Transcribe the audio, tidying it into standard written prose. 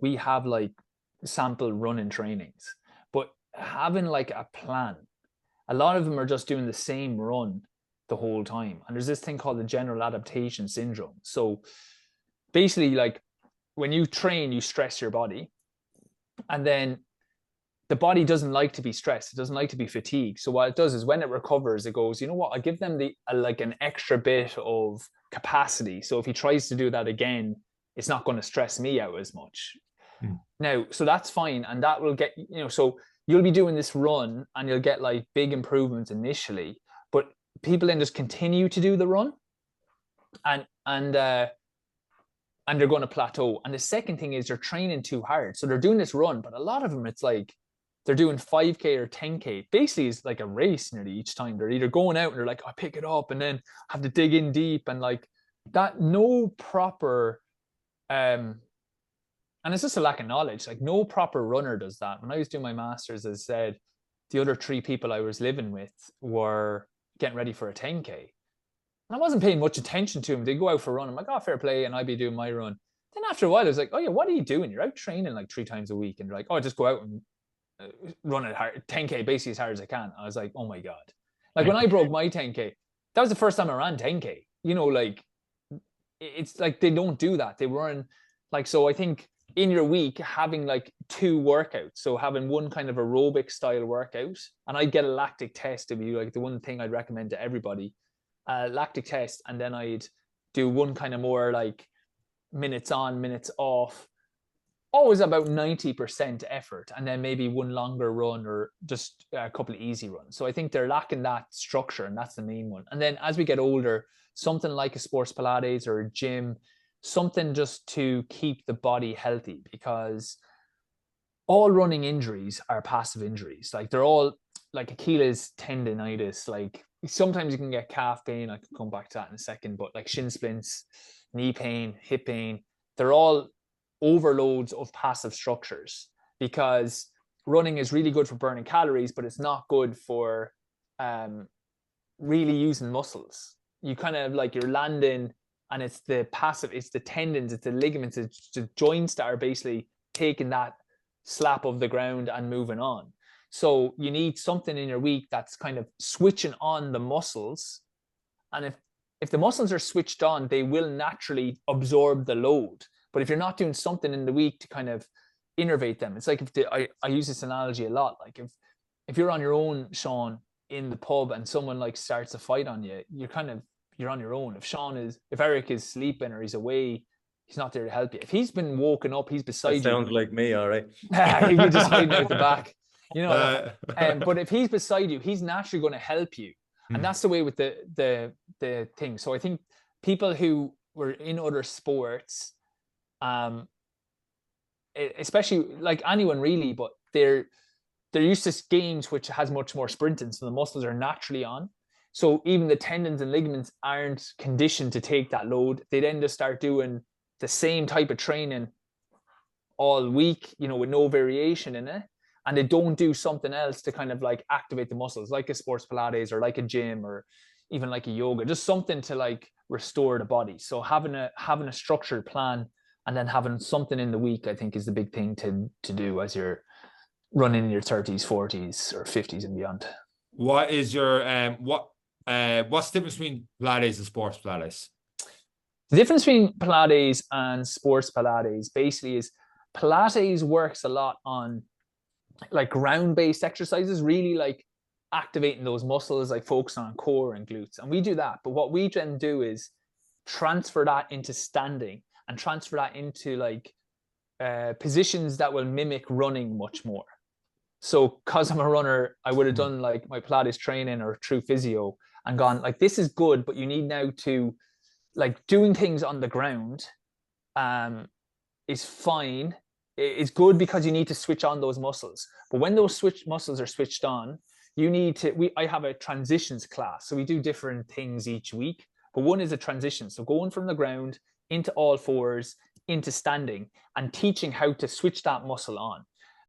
we have like sample running trainings, but having like a plan, a lot of them are just doing the same run the whole time. And there's this thing called the general adaptation syndrome. So basically, like when you train, you stress your body, and then the body doesn't like to be stressed. It doesn't like to be fatigued. So what it does is when it recovers, it goes, you know what, I give them like an extra bit of capacity. So if he tries to do that again, it's not going to stress me out as much. Now, so that's fine. And that will get, so you'll be doing this run and you'll get like big improvements initially, but people then just continue to do the run and they're going to plateau. And the second thing is they're training too hard. So they're doing this run, but a lot of them, it's like they're doing 5K or 10K. Basically, it's like a race nearly each time. They're either going out and they're like, I pick it up and then have to dig in deep and like that, no proper, and it's just a lack of knowledge. Like no proper runner does that. When I was doing my master's, as I said, the other 3 people I was living with were getting ready for a 10K. And I wasn't paying much attention to them. They go out for a run. I'm like, oh, fair play. And I'd be doing my run. Then after a while, I was like, oh yeah, what are you doing? You're out training like 3 times a week. And they're like, oh, just go out and run it hard, 10K basically as hard as I can. I was like, oh my God. Like when I broke my 10K, that was the first time I ran 10K. Like it's like they don't do that. They run like, so I think in your week having like 2 workouts, so having one kind of aerobic style workout, and I'd get a lactic test to be like the one thing I'd recommend to everybody, lactic test, and then I'd do one kind of more like minutes on, minutes off, always about 90% effort, and then maybe one longer run or just a couple of easy runs. So I think they're lacking that structure, and that's the main one. And then as we get older, something like a sports Pilates or a gym, something just to keep the body healthy, because all running injuries are passive injuries. Like they're all like Achilles tendonitis. Like sometimes you can get calf pain. I can come back to that in a second, but like shin splints, knee pain, hip pain, they're all overloads of passive structures, because running is really good for burning calories, but it's not good for really using muscles. You kind of like you're landing and it's the passive, it's the tendons, it's the ligaments, it's the joints that are basically taking that slap of the ground and moving on. So you need something in your week that's kind of switching on the muscles. And if the muscles are switched on, they will naturally absorb the load. But if you're not doing something in the week to kind of innervate them, it's like I use this analogy a lot. Like if you're on your own, Sean, in the pub and someone like starts a fight on you, you're on your own. If Eric is sleeping or he's away, he's not there to help you. If he's been woken up, he's beside you. Sounds like me, all right. You're just hiding out the back, but if he's beside you, he's naturally going to help you. And that's the way with the thing. So I think people who were in other sports, especially like anyone really, but they're used to games which has much more sprinting, so the muscles are naturally on. So even the tendons and ligaments aren't conditioned to take that load. They then just start doing the same type of training all week, with no variation in it. And they don't do something else to kind of like activate the muscles, like a sports Pilates or like a gym or even like a yoga, just something to like restore the body. So having a structured plan and then having something in the week, I think, is the big thing to do as you're running in your 30s, 40s or 50s and beyond. What is your what's the difference between Pilates and sports Pilates? The difference between Pilates and sports Pilates basically is Pilates works a lot on like ground-based exercises, really like activating those muscles, like focusing on core and glutes. And we do that. But what we then do is transfer that into standing and transfer that into like positions that will mimic running much more. So because I'm a runner, I would have done like my Pilates training or through physio and gone like, this is good, but you need now to like doing things on the ground is fine. It's good because you need to switch on those muscles. But when those muscles are switched on, I have a transitions class. So we do different things each week, but one is a transition. So going from the ground into all fours, into standing and teaching how to switch that muscle on.